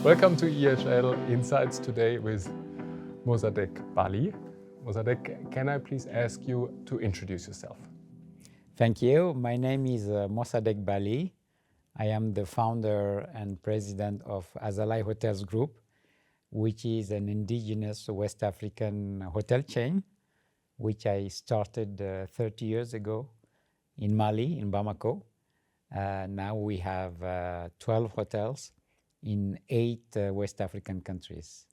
Welcome to EHL Insights today with Mossadegh Bali. Mossadegh, can I please ask you to introduce yourself? Thank you. My name is Mossadegh Bali. I am the founder and president of Azalai Hotels Group, which is an indigenous West African hotel chain, which I started 30 years ago in Mali, in Bamako. Now we have 12 hotels in 8 West African countries.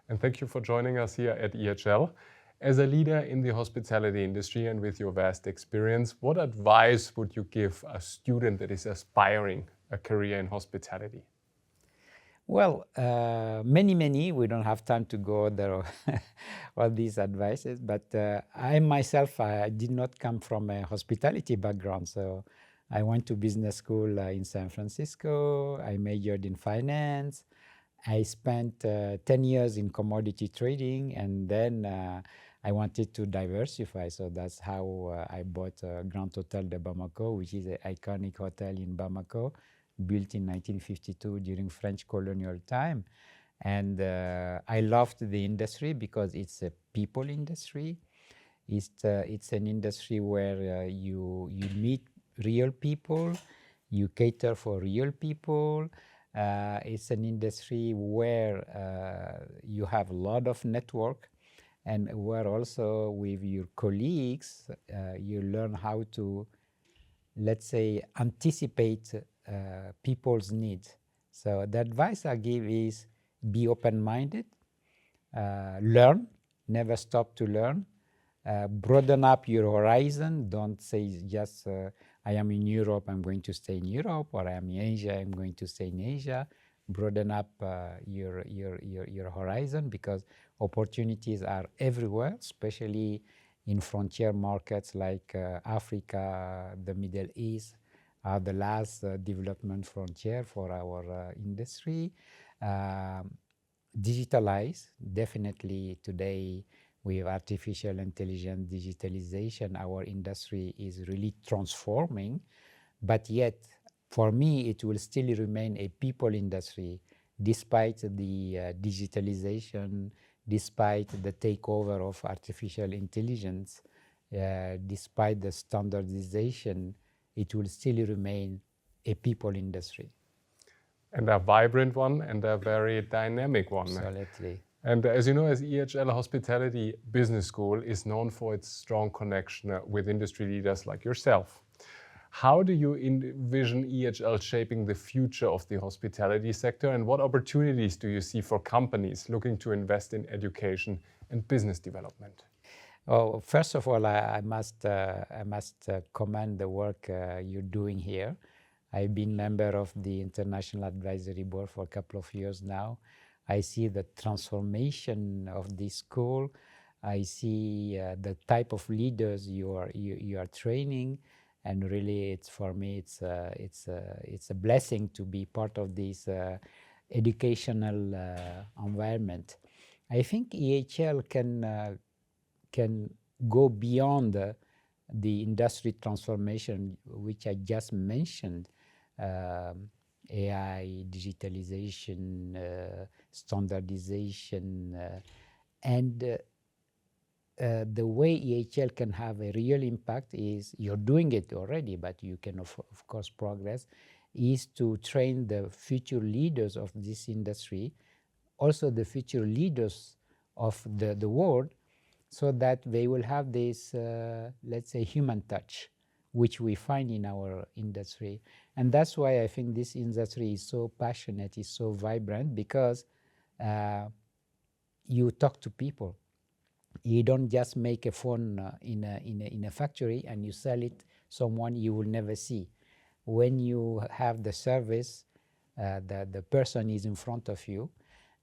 And thank you for joining us here at EHL. As a leader in the hospitality industry and with your vast experience, what advice would you give a student that is aspiring a career in hospitality? Well, many. We don't have time to go there all these advices, but I myself, I did not come from a hospitality background. So I went to business school in San Francisco. I majored in finance. I spent 10 years in commodity trading, and then I wanted to diversify. So that's how I bought Grand Hotel de Bamako, which is an iconic hotel in Bamako, built in 1952 during French colonial time. And I loved the industry because it's a people industry. It's an industry where you meet real people, you cater for real people. It's an industry where you have a lot of network, and where also with your colleagues, you learn how to, let's say, anticipate people's needs. So the advice I give is be open-minded, learn, never stop to learn, broaden up your horizon. Don't say just I am in Europe, I'm going to stay in Europe, or I am in Asia, I'm going to stay in Asia. Broaden up your horizon, because opportunities are everywhere, especially in frontier markets like Africa, the Middle East, are the last development frontier for our industry. Digitalize, definitely today with artificial intelligence, digitalization, our industry is really transforming, but yet for me it will still remain a people industry despite the digitalization, despite the takeover of artificial intelligence, despite the standardization, it will still remain a people industry. And a vibrant one and a very dynamic one. Absolutely. And as you know, as EHL Hospitality Business School is known for its strong connection with industry leaders like yourself. How do you envision EHL shaping the future of the hospitality sector, and what opportunities do you see for companies looking to invest in education and business development? Oh, first of all, I must commend the work you're doing here. I've been member of the International Advisory Board for a couple of years now. I see the transformation of this school. I see the type of leaders you are training, and really, it's for me it's a blessing to be part of this educational environment. I think EHL can go beyond the industry transformation which I just mentioned. AI, digitalization, standardization, and the way EHL can have a real impact is, you're doing it already, but you can of course progress, is to train the future leaders of this industry, also the future leaders of the world, so that they will have this, let's say, human touch, which we find in our industry. And that's why I think this industry is so passionate, is so vibrant, because you talk to people. You don't just make a phone in a factory and you sell it someone you will never see. When you have the service, the person is in front of you,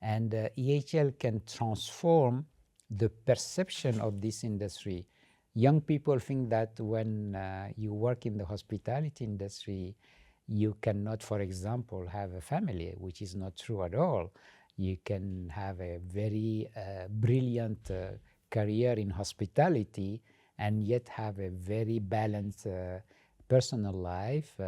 and EHL can transform the perception of this industry. Young people think that when you work in the hospitality industry, you cannot, for example, have a family, which is not true at all. You can have a very brilliant career in hospitality and yet have a very balanced personal life,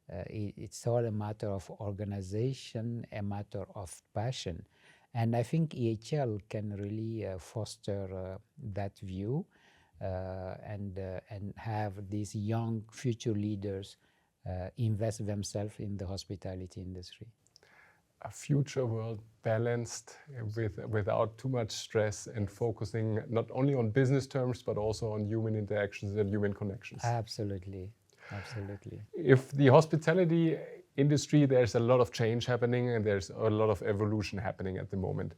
it's all a matter of organization, a matter of passion. And I think EHL can really foster that view and have these young future leaders invest themselves in the hospitality industry. A future world balanced without too much stress and focusing not only on business terms but also on human interactions and human connections. Absolutely, absolutely. If the hospitality industry, there's a lot of change happening and there's a lot of evolution happening at the moment.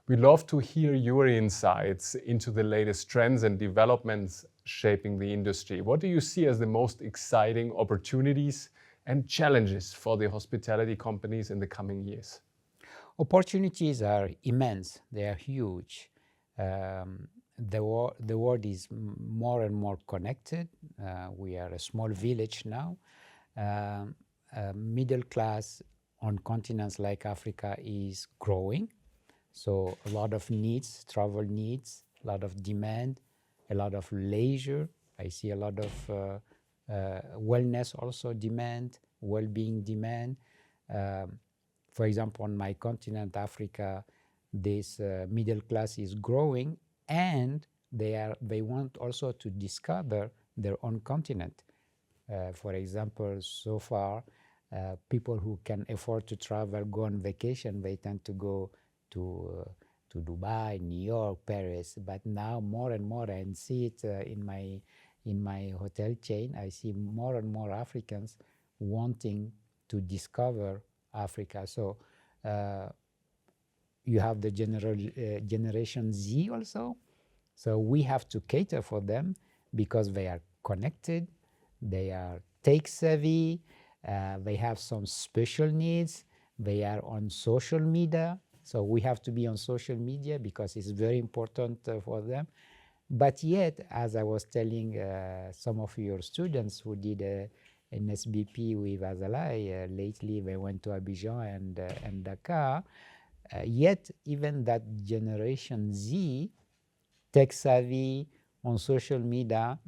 We love to hear your insights into the latest trends and developments shaping the industry. What do you see as the most exciting opportunities and challenges for the hospitality companies in the coming years? Opportunities are immense. They are huge. The world is more and more connected. We are a small village now. Middle class on continents like Africa is growing. So a lot of needs, travel needs, a lot of demand, a lot of leisure. I see a lot of wellness also demand, well-being demand. For example, on my continent, Africa, this middle class is growing, and they want also to discover their own continent. For example, so far, people who can afford to travel, go on vacation, they tend to go to Dubai, New York, Paris. But now more and more, and see it in my hotel chain, I see more and more Africans wanting to discover Africa. So you have the Generation Z also. So we have to cater for them because they are connected, they are tech savvy, they have some special needs, they are on social media. So we have to be on social media because it's very important for them. But yet, as I was telling some of your students who did an SBP with Azalai, lately they went to Abidjan and Dakar, yet even that Generation Z, tech savvy, on social media,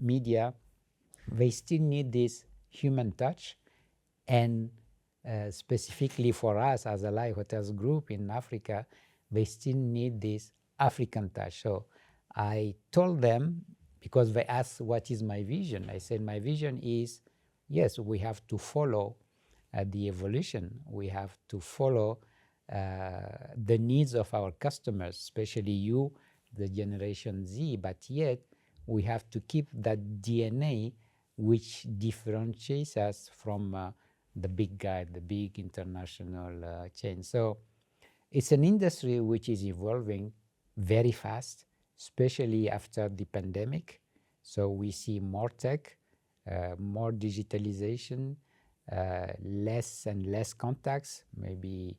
they still need this human touch. And specifically for us as Azalai Hotels Group in Africa, they still need this African touch. So I told them, because they asked what is my vision, I said my vision is, yes, we have to follow the evolution. We have to follow the needs of our customers, especially you, the Generation Z, but yet we have to keep that DNA which differentiates us from the big guy, the big international chain. So it's an industry which is evolving very fast, especially after the pandemic. So we see more tech, more digitalization, less and less contacts. Maybe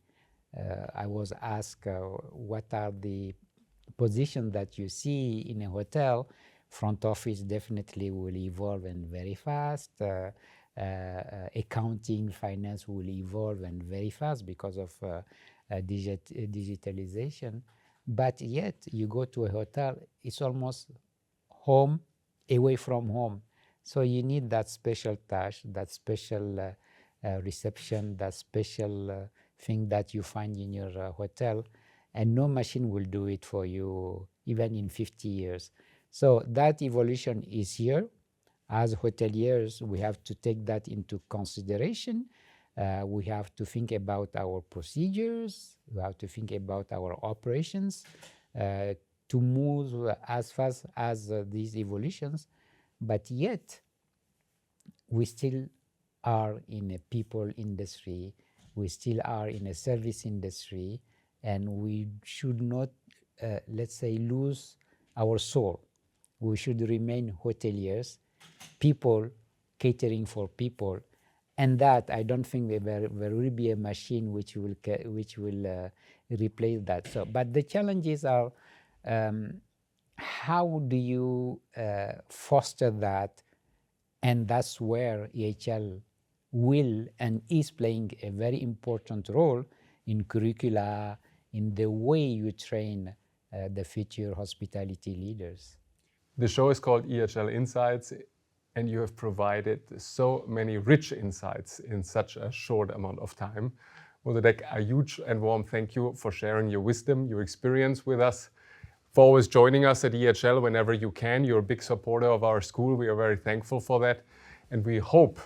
I was asked what are the positions that you see in a hotel. Front office definitely will evolve and very fast. Accounting, finance will evolve and very fast because of digitalization. But yet you go to a hotel, it's almost home away from home. So you need that special touch, that special reception, that special thing that you find in your hotel, and no machine will do it for you even in 50 years. So that evolution is here. As hoteliers, we have to take that into consideration. We have to think about our procedures. We have to think about our operations to move as fast as these evolutions. But yet, we still are in a people industry. We still are in a service industry. And we should not, let's say, lose our soul. We should remain hoteliers, people catering for people, and that I don't think there will be a machine which will replace that. So, but the challenges are how do you foster that, and that's where EHL will and is playing a very important role in curricula, in the way you train the future hospitality leaders. The show is called EHL Insights. and you have provided so many rich insights in such a short amount of time. Mossadegh, a huge and warm thank you for sharing your wisdom, your experience with us, for always joining us at EHL whenever you can. You're a big supporter of our school. We are very thankful for that. And we hope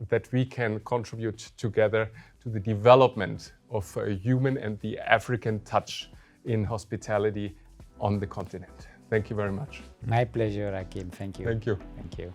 that we can contribute together to the development of a human and the African touch in hospitality on the continent. Thank you very much. My pleasure, Akim. Thank you. Thank you. Thank you.